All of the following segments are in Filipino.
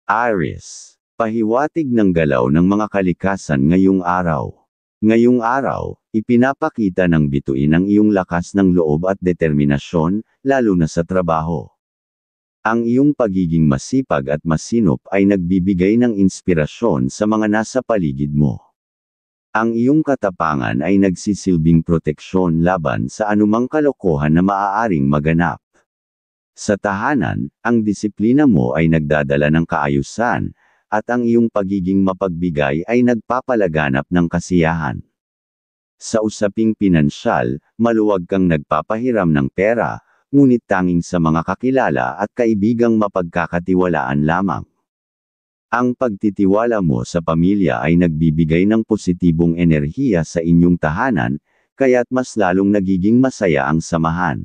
Aries. Pahiwatig ng galaw ng mga kalikasan ngayong araw. Ngayong araw, ipinapakita ng bituin ang iyong lakas ng loob at determinasyon, lalo na sa trabaho. Ang iyong pagiging masipag at masinop ay nagbibigay ng inspirasyon sa mga nasa paligid mo. Ang iyong katapangan ay nagsisilbing proteksyon laban sa anumang kalokohan na maaaring maganap. Sa tahanan, ang disiplina mo ay nagdadala ng kaayusan, at ang iyong pagiging mapagbigay ay nagpapalaganap ng kasiyahan. Sa usaping pinansyal, maluwag kang nagpapahiram ng pera, ngunit tanging sa mga kakilala at kaibigang mapagkakatiwalaan lamang. Ang pagtitiwala mo sa pamilya ay nagbibigay ng positibong enerhiya sa inyong tahanan, kaya't mas lalong nagiging masaya ang samahan.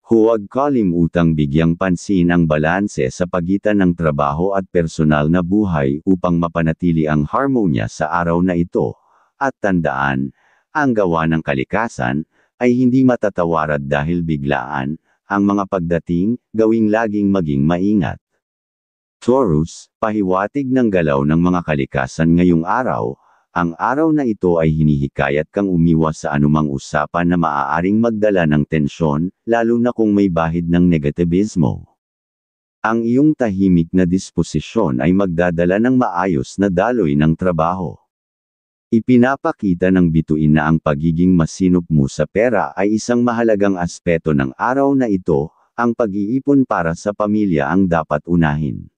Huwag kalimutang bigyang pansin ang balanse sa pagitan ng trabaho at personal na buhay upang mapanatili ang harmonya sa araw na ito. At tandaan, ang gawa ng kalikasan ay hindi matatawarad dahil biglaan. Ang mga pagdating, gawing laging maging maingat. Taurus, pahiwatig ng galaw ng mga kalikasan ngayong araw. Ang araw na ito ay hinihikayat kang umiwas sa anumang usapan na maaaring magdala ng tensyon, lalo na kung may bahid ng negativismo. Ang iyong tahimik na disposisyon ay magdadala ng maayos na daloy ng trabaho. Ipinapakita ng bituin na ang pagiging masinop mo sa pera ay isang mahalagang aspeto ng araw na ito, ang pag-iipon para sa pamilya ang dapat unahin.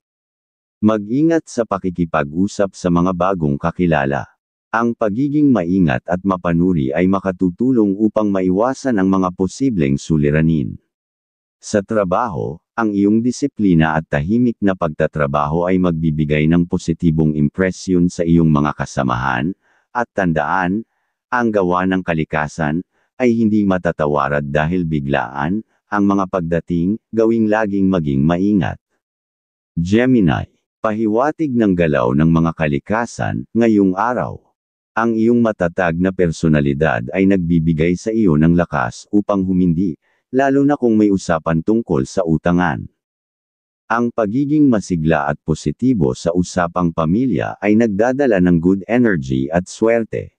Mag-ingat sa pakikipag-usap sa mga bagong kakilala. Ang pagiging maingat at mapanuri ay makatutulong upang maiwasan ang mga posibleng suliranin. Sa trabaho, ang iyong disiplina at tahimik na pagtatrabaho ay magbibigay ng positibong impresyon sa iyong mga kasamahan, at tandaan, ang gawa ng kalikasan ay hindi matatawarad dahil biglaan. Ang mga pagdating, gawing laging maging maingat. Gemini. Pahiwatig ng galaw ng mga kalikasan ngayong araw. Ang iyong matatag na personalidad ay nagbibigay sa iyo ng lakas upang humindi, lalo na kung may usapan tungkol sa utangan. Ang pagiging masigla at positibo sa usapang pamilya ay nagdadala ng good energy at swerte.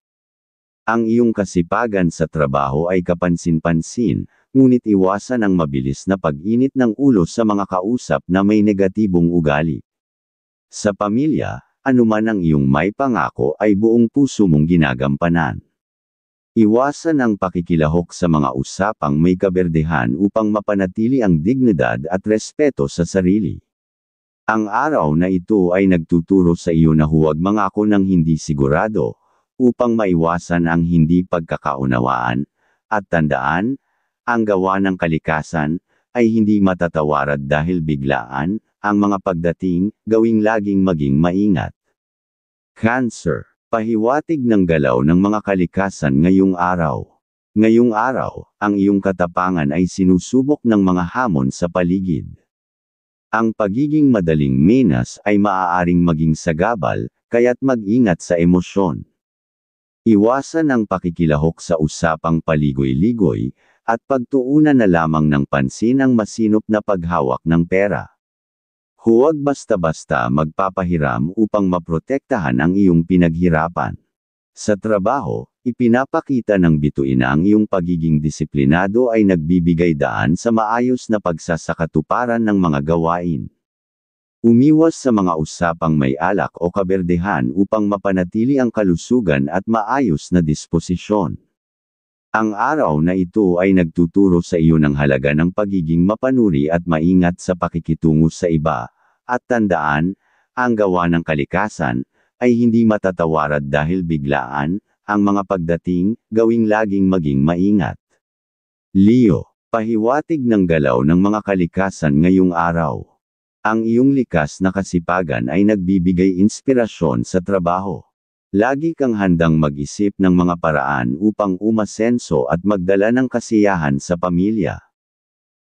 Ang iyong kasipagan sa trabaho ay kapansin-pansin, ngunit iwasan ang mabilis na pag-init ng ulo sa mga kausap na may negatibong ugali. Sa pamilya, anuman ang iyong may pangako ay buong puso mong ginagampanan. Iwasan ang pakikilahok sa mga usapang may kaberdehan upang mapanatili ang dignidad at respeto sa sarili. Ang araw na ito ay nagtuturo sa iyo na huwag mangako ng hindi sigurado, upang maiwasan ang hindi pagkakaunawaan, at tandaan, ang gawa ng kalikasan ay hindi matatawarad dahil biglaan. Ang mga pagdating, gawing laging maging maingat. Cancer. Pahiwatig ng galaw ng mga kalikasan ngayong araw. Ngayong araw, ang iyong katapangan ay sinusubok ng mga hamon sa paligid. Ang pagiging madaling menas ay maaaring maging sagabal, kaya't mag-ingat sa emosyon. Iwasan ang pakikilahok sa usapang paligoy-ligoy, at pagtuunan na lamang ng pansin ang masinop na paghawak ng pera. Huwag basta-basta magpapahiram upang maprotektahan ang iyong pinaghirapan. Sa trabaho, ipinapakita ng bituin na ang iyong pagiging disiplinado ay nagbibigay daan sa maayos na pagsasakatuparan ng mga gawain. Umiwas sa mga usapang may alak o kaberdehan upang mapanatili ang kalusugan at maayos na disposisyon. Ang araw na ito ay nagtuturo sa iyo ng halaga ng pagiging mapanuri at maingat sa pakikitungo sa iba. At tandaan, ang gawa ng kalikasan ay hindi matatawarad dahil biglaan. Ang mga pagdating, gawing laging maging maingat. Leo. Pahiwatig ng galaw ng mga kalikasan ngayong araw. Ang iyong likas na kasipagan ay nagbibigay inspirasyon sa trabaho. Lagi kang handang mag-isip ng mga paraan upang umasenso at magdala ng kasiyahan sa pamilya.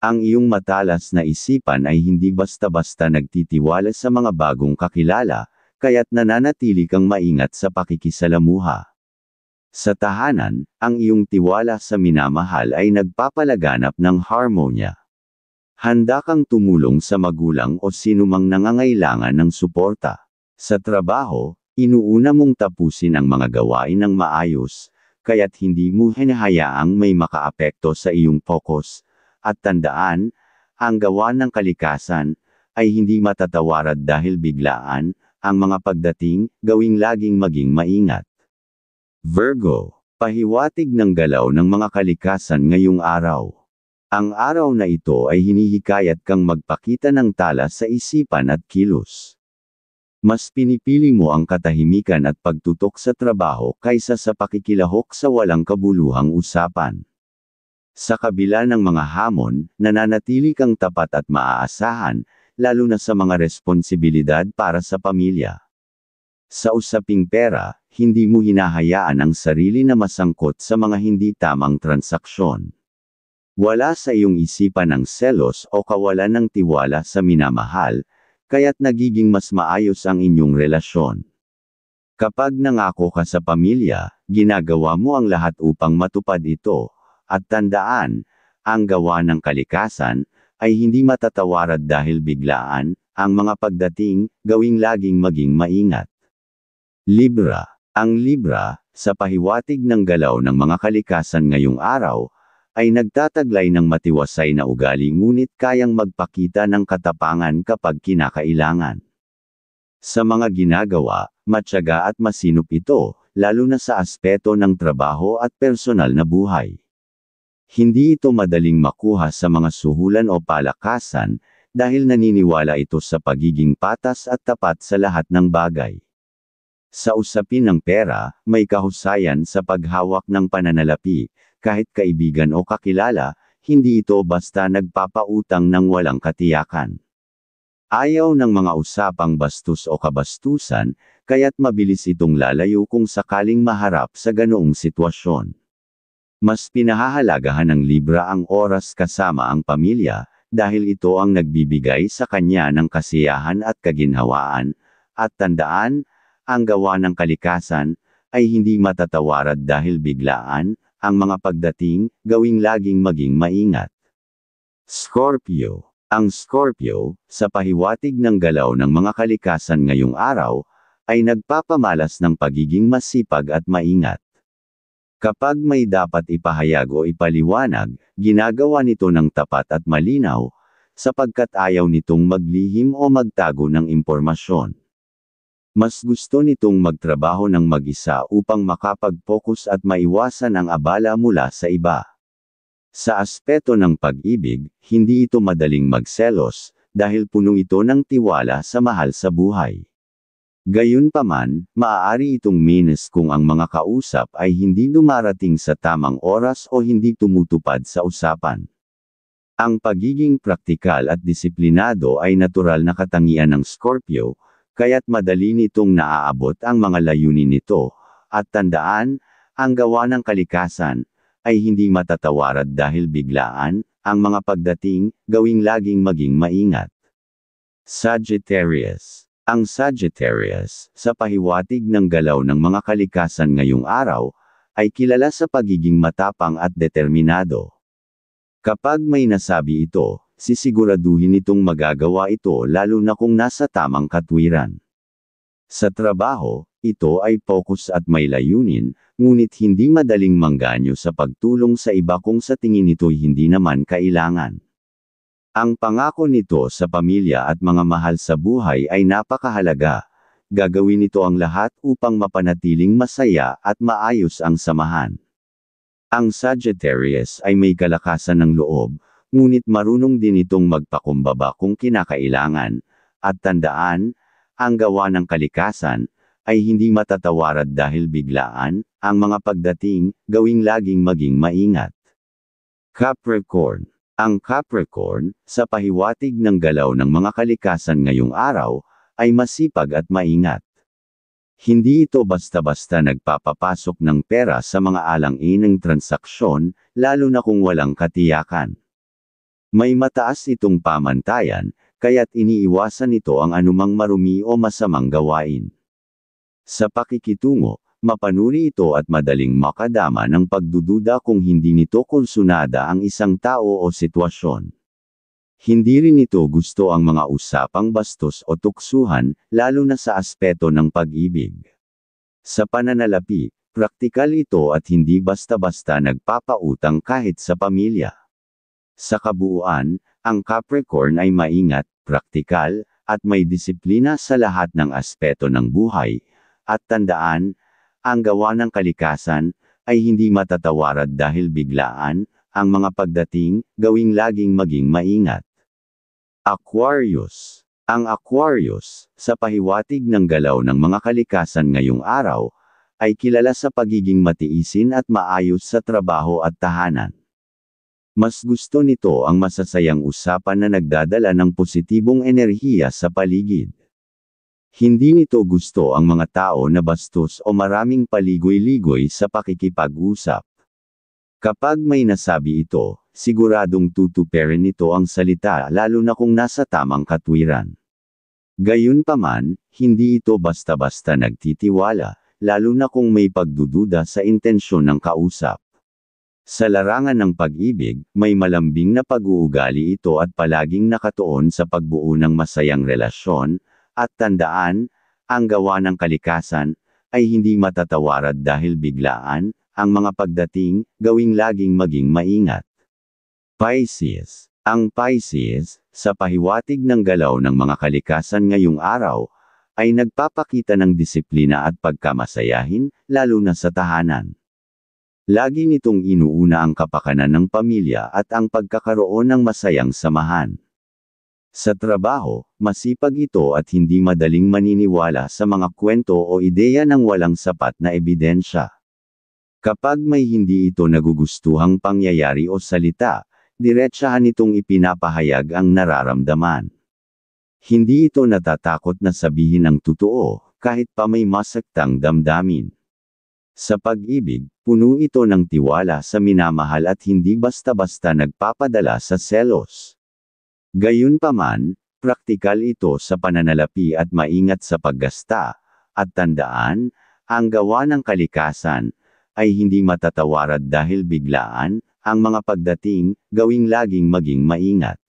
Ang iyong matalas na isipan ay hindi basta-basta nagtitiwala sa mga bagong kakilala, kaya't nananatili kang maingat sa pakikisalamuha. Sa tahanan, ang iyong tiwala sa minamahal ay nagpapalaganap ng harmonya. Handa kang tumulong sa magulang o sinumang nangangailangan ng suporta. Sa trabaho, inuuna mong tapusin ang mga gawain ng maayos, kaya't hindi mo hinahayaang may makaapekto sa iyong focus. At tandaan, ang gawa ng kalikasan ay hindi matatawarad dahil biglaan. Ang mga pagdating, gawing laging maging maingat. Virgo, pahiwatig ng galaw ng mga kalikasan ngayong araw. Ang araw na ito ay hinihikayat kang magpakita ng tala sa isipan at kilos. Mas pinipili mo ang katahimikan at pagtutok sa trabaho kaysa sa pakikilahok sa walang kabuluhang usapan. Sa kabila ng mga hamon, nananatili kang tapat at maaasahan, lalo na sa mga responsibilidad para sa pamilya. Sa usaping pera, hindi mo hinahayaan ang sarili na masangkot sa mga hindi tamang transaksyon. Wala sa iyong isipan ang selos o kawalan ng tiwala sa minamahal, kaya't nagiging mas maayos ang inyong relasyon. Kapag nangako ka sa pamilya, ginagawa mo ang lahat upang matupad ito, at tandaan, ang gawa ng kalikasan ay hindi matatawarad dahil biglaan. Ang mga pagdating, gawing laging maging maingat. Libra. Ang Libra, sa pahiwatig ng galaw ng mga kalikasan ngayong araw, ay nagtataglay ng matiwasay na ugali ngunit kayang magpakita ng katapangan kapag kinakailangan. Sa mga ginagawa, matyaga at masinop ito, lalo na sa aspeto ng trabaho at personal na buhay. Hindi ito madaling makuha sa mga suhulan o palakasan, dahil naniniwala ito sa pagiging patas at tapat sa lahat ng bagay. Sa usapin ng pera, may kahusayan sa paghawak ng pananalapi, kahit kaibigan o kakilala, hindi ito basta nagpapautang ng walang katiyakan. Ayaw ng mga usapang bastos o kabastusan, kaya't mabilis itong lalayo kung sakaling maharap sa ganoong sitwasyon. Mas pinahahalagahan ng Libra ang oras kasama ang pamilya, dahil ito ang nagbibigay sa kanya ng kasiyahan at kaginhawaan, at tandaan, ang gawa ng kalikasan ay hindi matatawarad dahil biglaan. Ang mga pagdating, gawing laging maging maingat. Scorpio. Ang Scorpio, sa pahiwatig ng galaw ng mga kalikasan ngayong araw, ay nagpapamalas ng pagiging masipag at maingat. Kapag may dapat ipahayag o ipaliwanag, ginagawa nito ng tapat at malinaw, sapagkat ayaw nitong maglihim o magtago ng impormasyon. Mas gusto nitong magtrabaho ng mag-isa upang makapag-focus at maiwasan ang abala mula sa iba. Sa aspeto ng pag-ibig, hindi ito madaling magselos, dahil puno ito ng tiwala sa mahal sa buhay. Gayunpaman, maaari itong minus kung ang mga kausap ay hindi dumarating sa tamang oras o hindi tumutupad sa usapan. Ang pagiging praktikal at disiplinado ay natural na katangian ng Scorpio, kaya't madali nitong naaabot ang mga layunin nito, at tandaan, ang gawa ng kalikasan ay hindi matatawarad dahil biglaan. Ang mga pagdating, gawing laging maging maingat. Sagittarius. Ang Sagittarius, sa pahiwatig ng galaw ng mga kalikasan ngayong araw, ay kilala sa pagiging matapang at determinado. Kapag may nasabi ito, sisiguraduhin itong magagawa ito lalo na kung nasa tamang katwiran. Sa trabaho, ito ay focus at may layunin, ngunit hindi madaling mangganyo sa pagtulong sa iba kung sa tingin nito'y hindi naman kailangan. Ang pangako nito sa pamilya at mga mahal sa buhay ay napakahalaga. Gagawin nito ang lahat upang mapanatiling masaya at maayos ang samahan. Ang Sagittarius ay may kalakasan ng loob, ngunit marunong din itong magpakumbaba kung kinakailangan, at tandaan, ang gawa ng kalikasan ay hindi matatawarad dahil biglaan. Ang mga pagdating, gawing laging maging maingat. Capricorn. Ang Capricorn, sa pahiwatig ng galaw ng mga kalikasan ngayong araw, ay masipag at maingat. Hindi ito basta-basta nagpapapasok ng pera sa mga alang-inang transaksyon, lalo na kung walang katiyakan. May mataas itong pamantayan, kaya't iniiwasan nito ang anumang marumi o masamang gawain. Sa pakikitungo, mapanuri ito at madaling makadama ng pagdududa kung hindi nito konsunada ang isang tao o sitwasyon. Hindi rin ito gusto ang mga usapang bastos o tuksuhan, lalo na sa aspeto ng pag-ibig. Sa pananalapi, praktikal ito at hindi basta-basta nagpapautang kahit sa pamilya. Sa kabuuan, ang Capricorn ay maingat, praktikal, at may disiplina sa lahat ng aspeto ng buhay. At tandaan, ang gawa ng kalikasan ay hindi matatawarad dahil biglaan. Ang mga pagdating, gawing laging maging maingat. Aquarius. Ang Aquarius, sa pahiwatig ng galaw ng mga kalikasan ngayong araw, ay kilala sa pagiging matiisin at maayos sa trabaho at tahanan. Mas gusto nito ang masasayang usapan na nagdadala ng positibong enerhiya sa paligid. Hindi nito gusto ang mga tao na bastos o maraming paligoy-ligoy sa pakikipag-usap. Kapag may nasabi ito, siguradong tutuparin nito ang salita lalo na kung nasa tamang katwiran. Gayunpaman, hindi ito basta-basta nagtitiwala, lalo na kung may pagdududa sa intensyon ng kausap. Sa larangan ng pag-ibig, may malambing na pag-uugali ito at palaging nakatuon sa pagbuo ng masayang relasyon, at tandaan, ang gawa ng kalikasan ay hindi matatawarad dahil biglaan. Ang mga pagdating, gawing laging maging maingat. Pisces. Ang Pisces, sa pahiwatig ng galaw ng mga kalikasan ngayong araw, ay nagpapakita ng disiplina at pagkamasayahin, lalo na sa tahanan. Lagi nitong inuuna ang kapakanan ng pamilya at ang pagkakaroon ng masayang samahan. Sa trabaho, masipag ito at hindi madaling maniniwala sa mga kwento o ideya ng walang sapat na ebidensya. Kapag may hindi ito nagugustuhang pangyayari o salita, diretsahan itong ipinapahayag ang nararamdaman. Hindi ito natatakot na sabihin ang totoo, kahit pa may masaktang damdamin. Sa pag-ibig, puno ito ng tiwala sa minamahal at hindi basta-basta nagpapadala sa selos. Gayunpaman, praktikal ito sa pananalapi at maingat sa paggasta, at tandaan, ang gawa ng kalikasan ay hindi matatawarad dahil biglaan. Ang mga pagdating, gawing laging maging maingat.